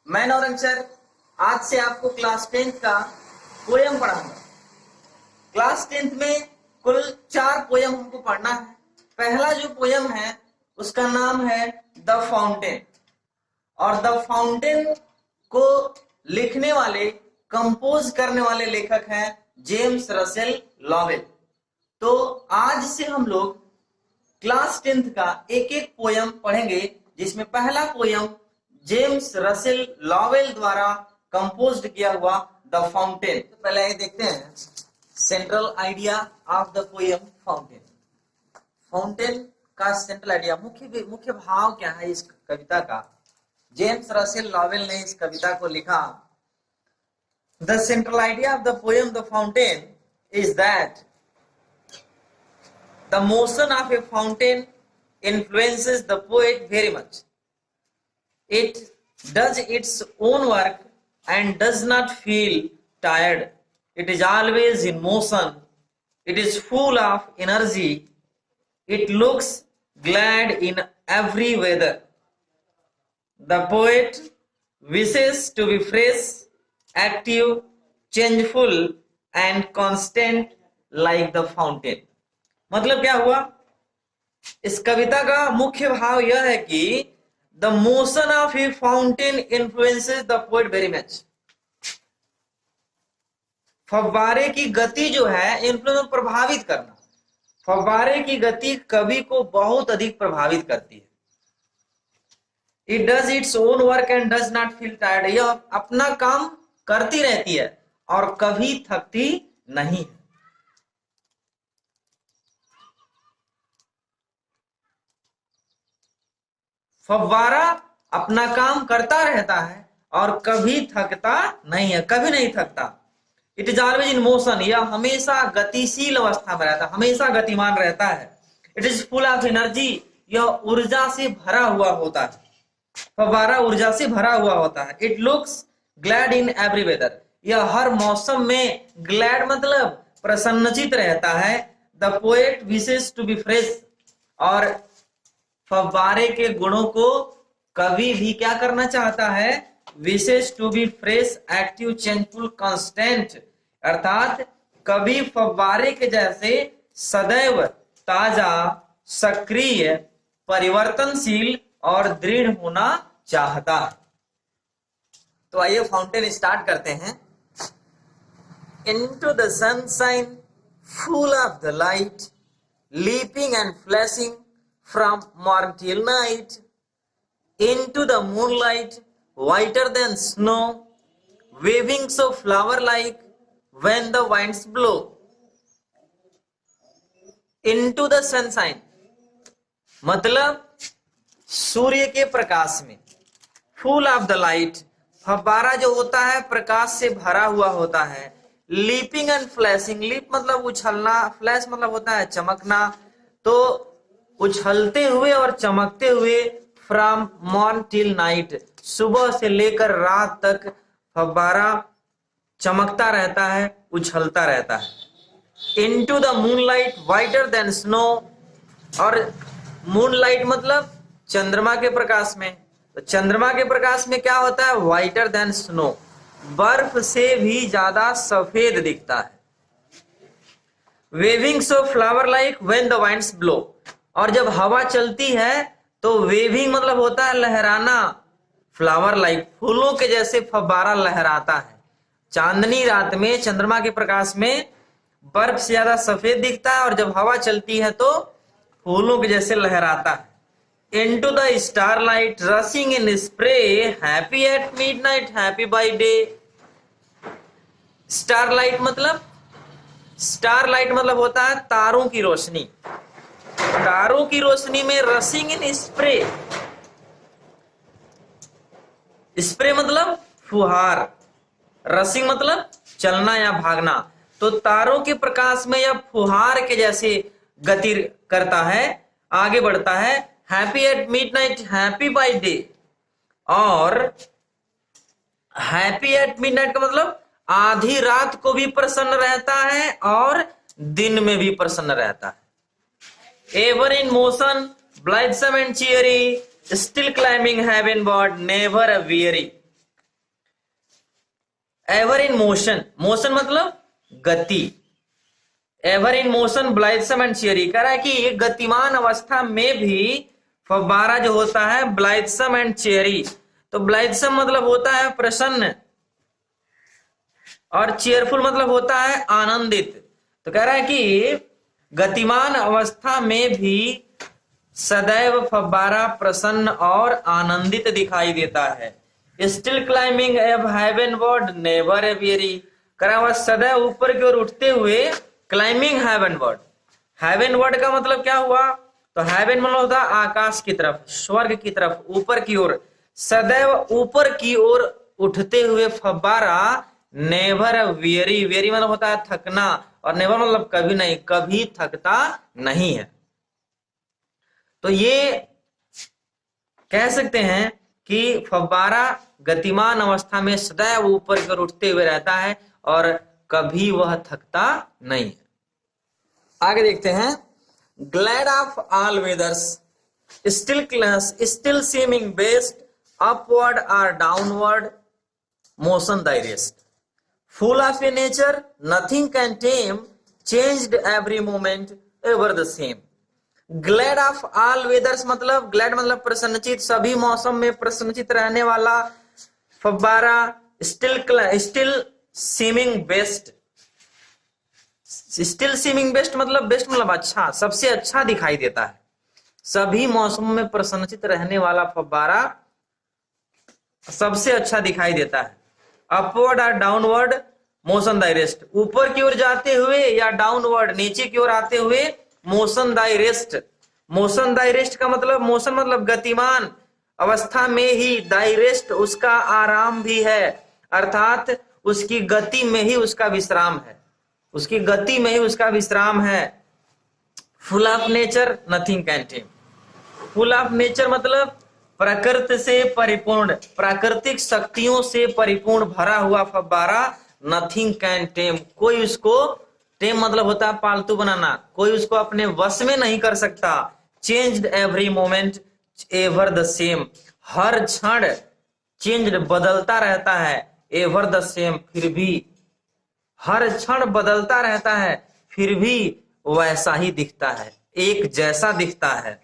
मैं नौरंग सर आज से आपको क्लास 10th का पोयम पढ़ाऊंगा। क्लास 10th में कुल 4 पोयम हमको पढ़ना है। पहला जो पोयम है उसका नाम है द फाउंटेन, और द फाउंटेन को लिखने वाले, कंपोज करने वाले लेखक हैं जेम्स रसेल लॉवेल। तो आज से हम लोग क्लास 10th का एक एक पोयम पढ़ेंगे, जिसमें पहला पोयम जेम्स रसेल लॉवेल द्वारा कंपोज्ड किया हुआ द फाउंटेन। तो पहले देखते हैं central idea of the poem fountain. Fountain का सेंट्रल आइडिया, मुख्य भाव क्या है इस कविता का। जेम्स रसेल लॉवेल ने इस कविता को लिखा। The central idea of the poem the fountain is that the motion of a fountain influences the poet very much. It does its own work and does not feel tired. It is always in motion. It is full of energy. It looks glad in every weather. The poet wishes to be fresh, active, changeful and constant like the fountain. मतलब क्या हुआ, इस कविता का मुख्य भाव यह है कि the motion of A fountain influences the poet very much. फव्वारे की गति जो है, इन्फ्लुएंस प्रभावित करना, फव्वारे की गति कवि को बहुत अधिक प्रभावित करती है। It does its own work and does not feel tired. यह अपना काम करती रहती है और कभी थकती नहीं है। फव्वारा अपना काम करता रहता है और कभी थकता नहीं है, कभी नहीं थकता। It is always in motion, यह हमेशा गतिशील अवस्था में रहता है, हमेशा गतिमान रहता है। It is full of energy, यह ऊर्जा से भरा हुआ होता है। फव्वारा ऊर्जा से भरा हुआ होता है। It looks glad in every weather, यह हर मौसम में, ग्लैड मतलब प्रसन्नचित रहता है। The poet wishes to be fresh, और फव्वारे के गुणों को कवि भी क्या करना चाहता है, wishes to be fresh, active, changeful, constant, अर्थात कवि फव्वारे के जैसे सदैव ताजा, सक्रिय, परिवर्तनशील और दृढ़ होना चाहता है। तो आइए फाउंटेन स्टार्ट करते हैं। Into the sunshine full of the light, leaping and flashing from morn till night, into the moonlight whiter than snow, waving so flower like when the winds blow. Into the sunshine मतलब सूर्य के प्रकाश में, full of the light फव्वारा जो होता है प्रकाश से भरा हुआ होता है। leaping and flashing, leap मतलब उछलना, flash मतलब होता है चमकना। तो उछलते हुए और चमकते हुए, फ्रॉम मॉर्न टिल नाइट, सुबह से लेकर रात तक फव्वारा चमकता रहता है, उछलता रहता है। Into the moonlight whiter than snow, और मूनलाइट मतलब चंद्रमा के प्रकाश में। तो चंद्रमा के प्रकाश में क्या होता है, वाइटर देन स्नो, बर्फ से भी ज्यादा सफेद दिखता है। Waving so flower like when the winds blow, और जब हवा चलती है तो वेविंग मतलब होता है लहराना, फ्लावर लाइक फूलों के जैसे फव्वारा लहराता है। चांदनी रात में चंद्रमा के प्रकाश में बर्फ से ज्यादा सफेद दिखता है, और जब हवा चलती है तो फूलों के जैसे लहराता है। Into the starlight rushing in spray, happy at midnight, happy by day. Starlight मतलब होता है तारों की रोशनी। तारों की रोशनी में रशिंग इन स्प्रे, स्प्रे मतलब फुहार, रशिंग मतलब चलना या भागना। तो तारों के प्रकाश में यह फुहार के जैसे गति करता है, आगे बढ़ता है। Happy at midnight, happy by day, और हैप्पी एट मिडनाइट का मतलब आधी रात को भी प्रसन्न रहता है और दिन में भी प्रसन्न रहता है। Ever in motion, blithesome and cheery, still climbing heavenward, never a weary. Ever in motion, motion मतलब गति, ever in motion blithesome and cheery, कह रहा है कि गतिमान अवस्था में भी फव्वारा जो होता है ब्लाइथसम एंड चियरी। तो ब्लाइथसम मतलब होता है प्रसन्न और चेयरफुल मतलब होता है आनंदित। तो कह रहा है कि गतिमान अवस्था में भी सदैव फव्वारा प्रसन्न और आनंदित दिखाई देता है। स्टिल क्लाइंबिंग एव हेवनवर्ड नेवर ए वेरी, करा हुआ सदैव ऊपर की ओर उठते हुए क्लाइंबिंग हेवनवर्ड। हेवनवर्ड का मतलब क्या हुआ? तो हेवन मतलब होता है आकाश की तरफ, स्वर्ग की तरफ, ऊपर की ओर। सदैव ऊपर की ओर उठते हुए फव्वारा नेवर वेरी, वेरी मतलब होता है थकना, और नेवर मतलब कभी नहीं, कभी थकता नहीं है। तो ये कह सकते हैं कि फव्वारा गतिमान अवस्था में सदैव ऊपर की ओर उठते हुए रहता है और कभी वह थकता नहीं है। आगे देखते हैं, glad of all weathers, still seeming best upward or downward motion thy rest, full of a nature nothing can tame, changed every moment ever the same। Glad of all वेदर्स मतलब, ग्लैड मतलब प्रसन्नचित, सभी मौसम में प्रसन्नचित रहने वाला फव्वारा, still seeming best, still seeming best मतलब best मतलब अच्छा, सबसे अच्छा दिखाई देता है। सभी मौसमों में प्रसन्नचित रहने वाला फव्वारा सबसे अच्छा दिखाई देता है। Upward or downward motion thy rest, ऊपर की ओर जाते हुए या डाउनवर्ड नीचे की ओर आते हुए motion thy rest. Motion thy rest का मतलब, मोशन मतलब गतिमान अवस्था में ही, दाई रेस्ट उसका आराम भी है, अर्थात उसकी गति में ही उसका विश्राम है, उसकी गति में ही उसका विश्राम है। Full of nature nothing can time, full of nature मतलब प्रकृति से परिपूर्ण, प्राकृतिक शक्तियों से परिपूर्ण भरा हुआ फव्वारा, नथिंग कैन टेम, कोई उसको, टेम मतलब होता है पालतू बनाना, कोई उसको अपने वश में नहीं कर सकता। Changed every moment ever the same, हर क्षण चेंज्ड बदलता रहता है, एवर द सेम फिर भी, हर क्षण बदलता रहता है फिर भी वैसा ही दिखता है, एक जैसा दिखता है।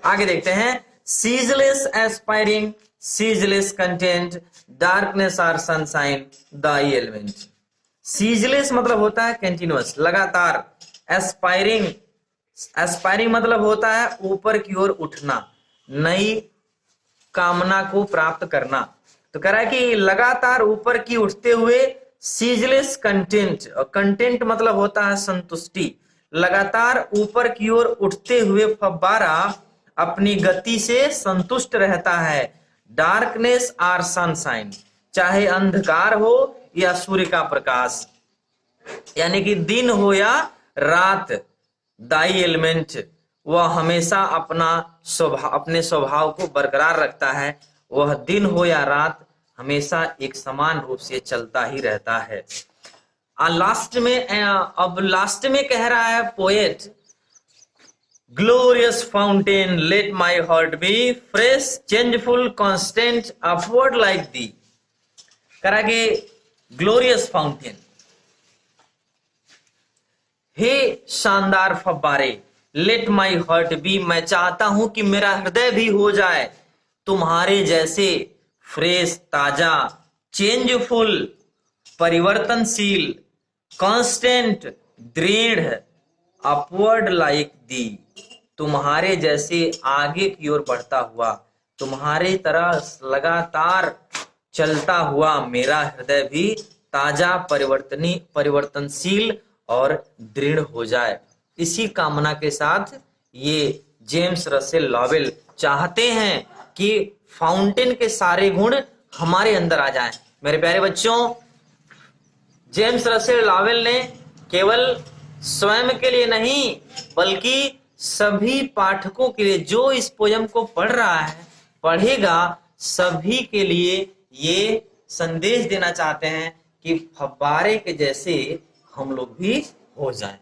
आगे देखते हैं, ceaseless aspiring, ceaseless content, darkness or sunshine, thy element। ceaseless मतलब होता है कंटिन्यूअस, लगातार। एस्पायरिंग, एस्पायरिंग मतलब होता है ऊपर की ओर उठना, नई कामना को प्राप्त करना। तो कह रहा है कि लगातार ऊपर की उठते हुए, सीजलेस कंटेंट, और कंटेंट मतलब होता है संतुष्टि, लगातार ऊपर की ओर उठते हुए फव्वारा अपनी गति से संतुष्ट रहता है। डार्कनेस और सनशाइन, चाहे अंधकार हो या सूर्य का प्रकाश, यानी कि दिन हो या रात, दाई एलिमेंट वह हमेशा अपने स्वभाव को बरकरार रखता है, वह दिन हो या रात हमेशा एक समान रूप से चलता ही रहता है। लास्ट में कह रहा है poet, glorious fountain let my heart be fresh changeful constant upward like thee। करा के ग्लोरियस फाउंटेन, हे शानदार फव्वारे, लेट माई हार्ट बी, मैं चाहता हूं कि मेरा हृदय भी हो जाए तुम्हारे जैसे, फ्रेश ताजा, चेंजफुल परिवर्तनशील, कांस्टेंट दृढ़, अपवर्ड लाइक दी, तुम्हारे जैसे आगे की ओर बढ़ता हुआ, तुम्हारे तरह लगातार चलता हुआ मेरा हृदय भी ताजा, परिवर्तनशील और दृढ़ हो जाए। इसी कामना के साथ ये जेम्स रसेल लॉवेल चाहते हैं कि फाउंटेन के सारे गुण हमारे अंदर आ जाएं। मेरे प्यारे बच्चों, जेम्स रसेल लॉवेल ने केवल स्वयं के लिए नहीं बल्कि सभी पाठकों के लिए, जो इस पोयम को पढ़ रहा है, पढ़ेगा, सभी के लिए ये संदेश देना चाहते हैं कि फव्वारे के जैसे हम लोग भी हो जाएं।